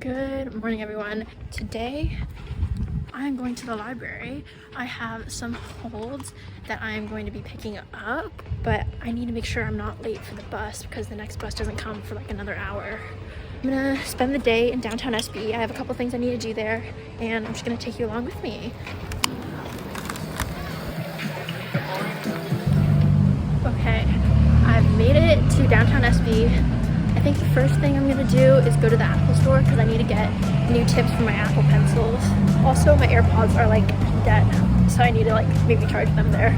Good morning, everyone. Today I'm going to the library. I have some holds that I'm going to be picking up, but I need to make sure I'm not late for the bus because the next bus doesn't come for like another hour. I'm gonna spend the day in downtown SB. I have a couple things I need to do there, and I'm just gonna take you along with me. Okay, I've made it to downtown SB. I think the first thing I'm gonna do is go to the Apple store because I need to get new tips for my Apple pencils. Also, my AirPods are like dead, so I need to like maybe charge them there.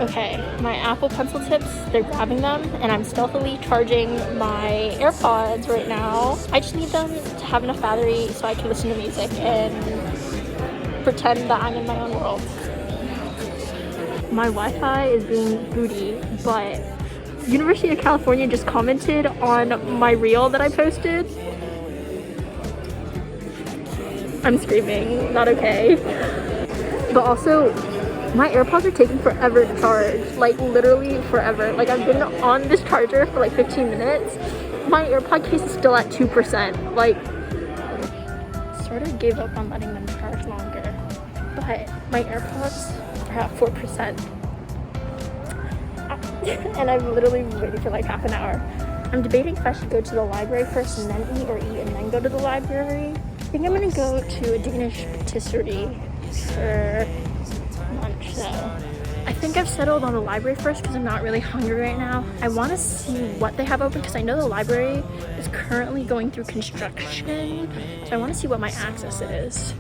Okay, my Apple pencil tips, they're grabbing them, and I'm stealthily charging my AirPods right now. I just need them to have enough battery so I can listen to music and pretend that I'm in my own world. My Wi-Fi is being booty, but University of California just commented on my reel that I posted. I'm screaming, not okay. But also, my AirPods are taking forever to charge, like literally forever. Like I've been on this charger for like 15 minutes. My AirPod case is still at 2%. Like, sort of gave up on letting them charge longer. But my AirPods are at 4%. And I'm literally waiting for like half an hour. I'm debating if I should go to the library first and then eat, or eat and then go to the library. I think I'm gonna go to a Danish patisserie for lunch though. I think I've settled on the library first because I'm not really hungry right now. I want to see what they have open because I know the library is currently going through construction, so I want to see what my access is.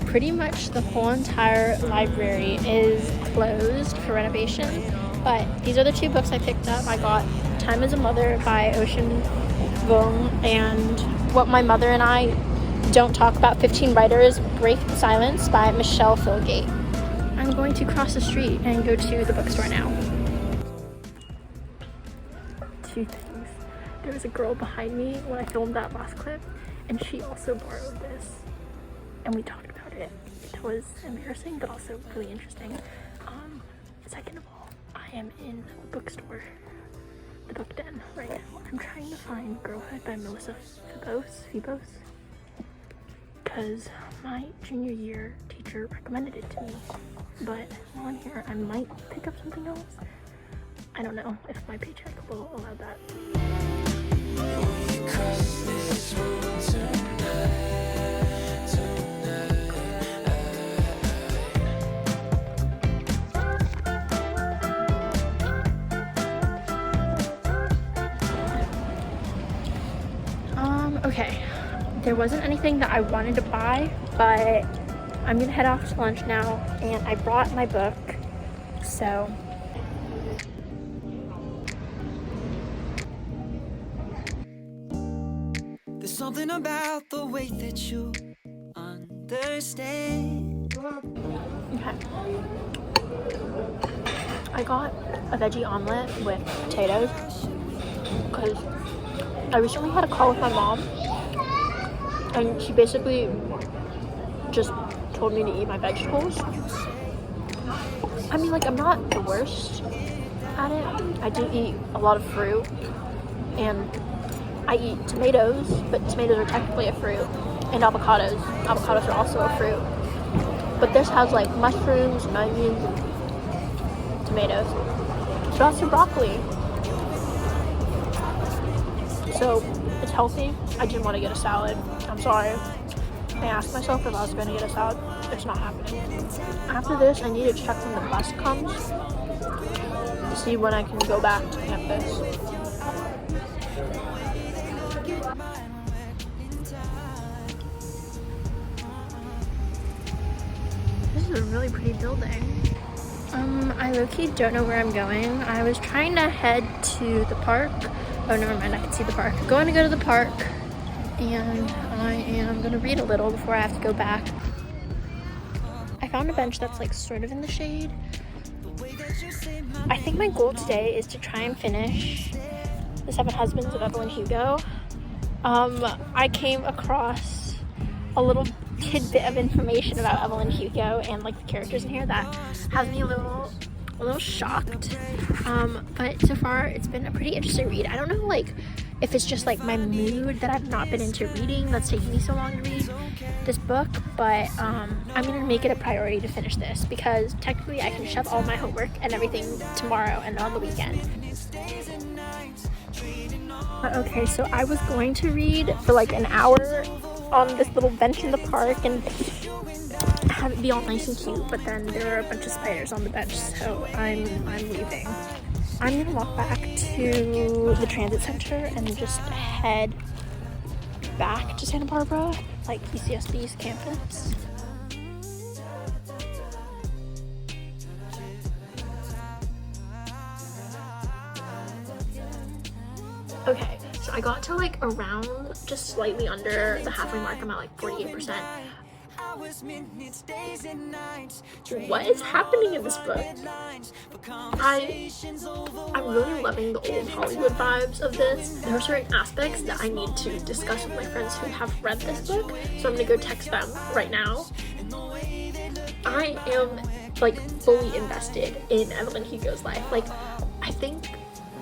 Pretty much the whole entire library is closed for renovation, but these are the two books I picked up. I got Time as a Mother by Vuong and What My Mother and I Don't Talk About 15 Writers Break Silence by Michele Filgate. I'm going to cross the street and go to the bookstore now. Two things. There was a girl behind me when I filmed that last clip, and she also borrowed this, and we talked about it. It was embarrassing, but also really interesting. Second of all, I am in the bookstore, the book den, right now. I'm trying to find Girlhood by Melissa Febos, because my junior year teacher recommended it to me. But while I'm here, I might pick up something else. I don't know if my paycheck will allow that. Okay, there wasn't anything that I wanted to buy, but I'm gonna head off to lunch now, and I brought my book, so. There's something about the way that you understand. Okay. I got a veggie omelet with potatoes because I recently had a call with my mom, and she basically just told me to eat my vegetables. I mean, like, I'm not the worst at it. I do eat a lot of fruit, and I eat tomatoes, but tomatoes are technically a fruit, and avocados. Avocados are also a fruit. But this has like mushrooms, onions, and tomatoes, but also broccoli. So it's healthy. I didn't want to get a salad. I'm sorry. I asked myself if I was going to get a salad. It's not happening. After this, I need to check when the bus comes to see when I can go back to campus. This is a really pretty building. I low-key don't know where I'm going. I was trying to head to the park. Oh, never mind, I can see the park. Going to go to the park, and I am gonna read a little before I have to go back. I found a bench that's like sort of in the shade. I think my goal today is to try and finish The 7 Husbands of Evelyn Hugo. I came across a little tidbit of information about Evelyn Hugo and like the characters in here that has me a little a little shocked. But so far it's been a pretty interesting read. I don't know like if it's just like my mood that I've not been into reading that's taking me so long to read this book, but I'm gonna make it a priority to finish this because technically I can shove all my homework and everything tomorrow and on the weekend. Okay, so I was going to read for like an hour on this little bench in the park and have it be all nice and cute, but then there are a bunch of spiders on the bench, so I'm leaving. I'm gonna walk back to the transit center and just head back to Santa Barbara, like UCSB's campus. Okay, so I got to like around just slightly under the halfway mark. I'm at like 48%. What is happening in this book? I'm really loving the old Hollywood vibes of this. There are certain aspects that I need to discuss with my friends who have read this book, so I'm gonna go text them right now. I am like fully invested in Evelyn Hugo's life. Like, I think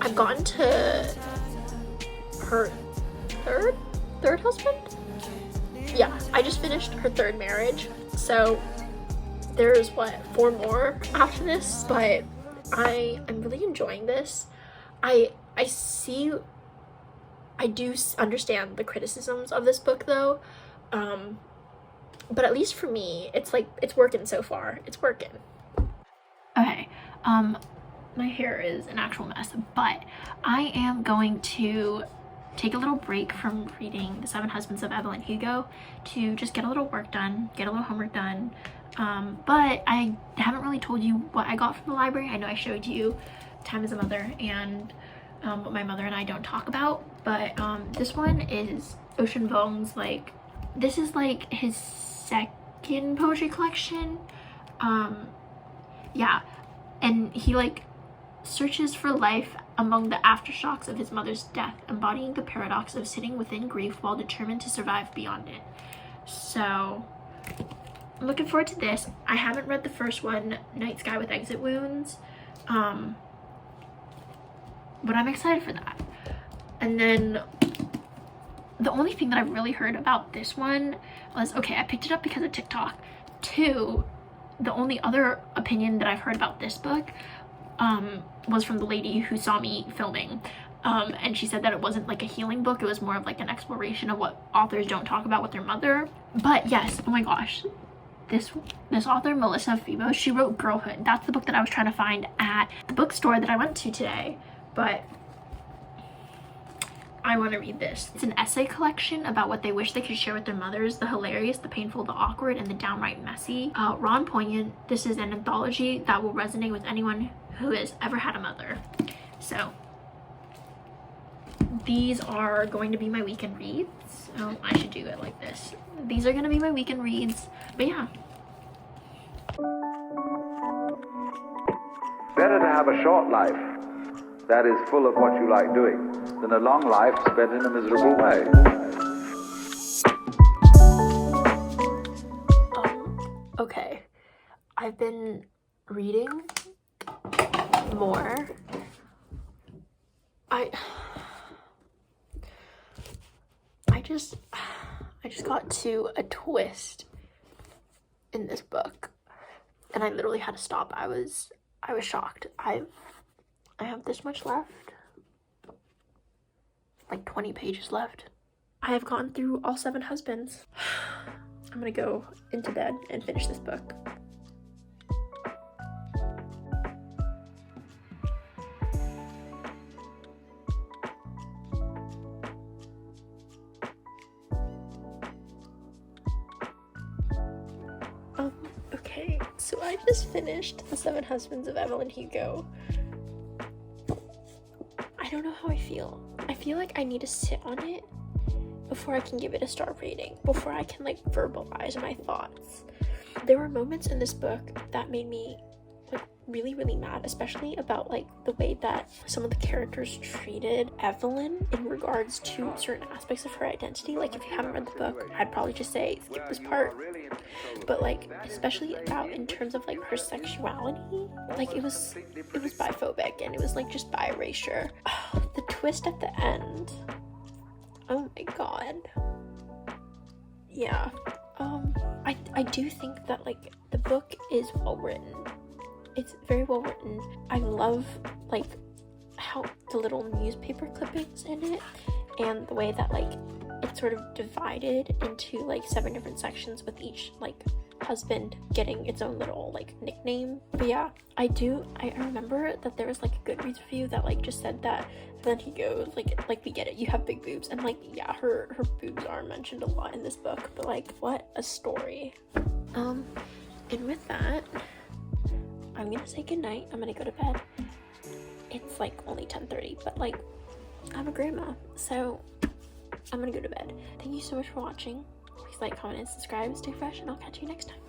I've gotten to her third husband? Yeah, I just finished her third marriage, so there's what, 4 more after this, but I'm really enjoying this. I do understand the criticisms of this book though, but at least for me, it's like, it's working so far. It's working. Okay, my hair is an actual mess, but I am going to take a little break from reading The 7 Husbands of Evelyn Hugo to just get a little work done, get a little homework done. But I haven't really told you what I got from the library. I know I showed you Time as a Mother and what my mother and I don't talk about, but this one is Ocean Vuong's, like, this is like his second poetry collection. Yeah, and he like searches for life among the aftershocks of his mother's death, embodying the paradox of sitting within grief while determined to survive beyond it. So I'm looking forward to this. I haven't read the first one, Night Sky with Exit Wounds, but I'm excited for that. And then the only thing that I've really heard about this one was, okay, I picked it up because of TikTok. 2, the only other opinion that I've heard about this book was from the lady who saw me filming, and she said that it wasn't like a healing book, it was more of like an exploration of what authors don't talk about with their mother. But yes, oh my gosh, this author, Melissa Febo, she wrote Girlhood. That's the book that I was trying to find at the bookstore that I went to today, but I want to read this. It's an essay collection about what they wish they could share with their mothers, the hilarious, the painful, the awkward, and the downright messy. Raw and poignant. This is an anthology that will resonate with anyone who has ever had a mother. So these are going to be my weekend reads. Oh, I should do it like this. These are going to be my weekend reads, but yeah. Better to have a short life that is full of what you like doing than a long life spent in a miserable way. Okay, I've been reading more. I just got to a twist in this book and I literally had to stop. I was shocked. I have this much left, like 20 pages left. I have gone through all 7 husbands. I'm gonna go into bed and finish this book. Okay, so I just finished The 7 Husbands of Evelyn Hugo. I don't know how I feel. I feel like I need to sit on it before I can give it a star rating, before I can like verbalize my thoughts. There were moments in this book that made me like really, really mad, especially about like the way that some of the characters treated Evelyn in regards to certain aspects of her identity. Like, if you haven't read the book, I'd probably just say skip this part. But like, especially about in terms of like her sexuality, like it was biphobic, and it was like just bi erasure. Oh, the twist at the end. Oh my god. Yeah. I do think that like the book is well written. It's very well written. I love like how the little newspaper clippings in it, and the way that like it's sort of divided into like 7 different sections, with each like husband getting its own little like nickname. But yeah, I remember that there was like a Goodreads review that like just said that, and then he goes like we get it, you have big boobs, and like yeah, her boobs are mentioned a lot in this book, but like what a story. And with that, I'm gonna say goodnight. I'm gonna go to bed. It's like only 10:30, but like I'm a grandma, so I'm gonna go to bed. Thank you so much for watching. Please like, comment, and subscribe. Stay fresh, and I'll catch you next time.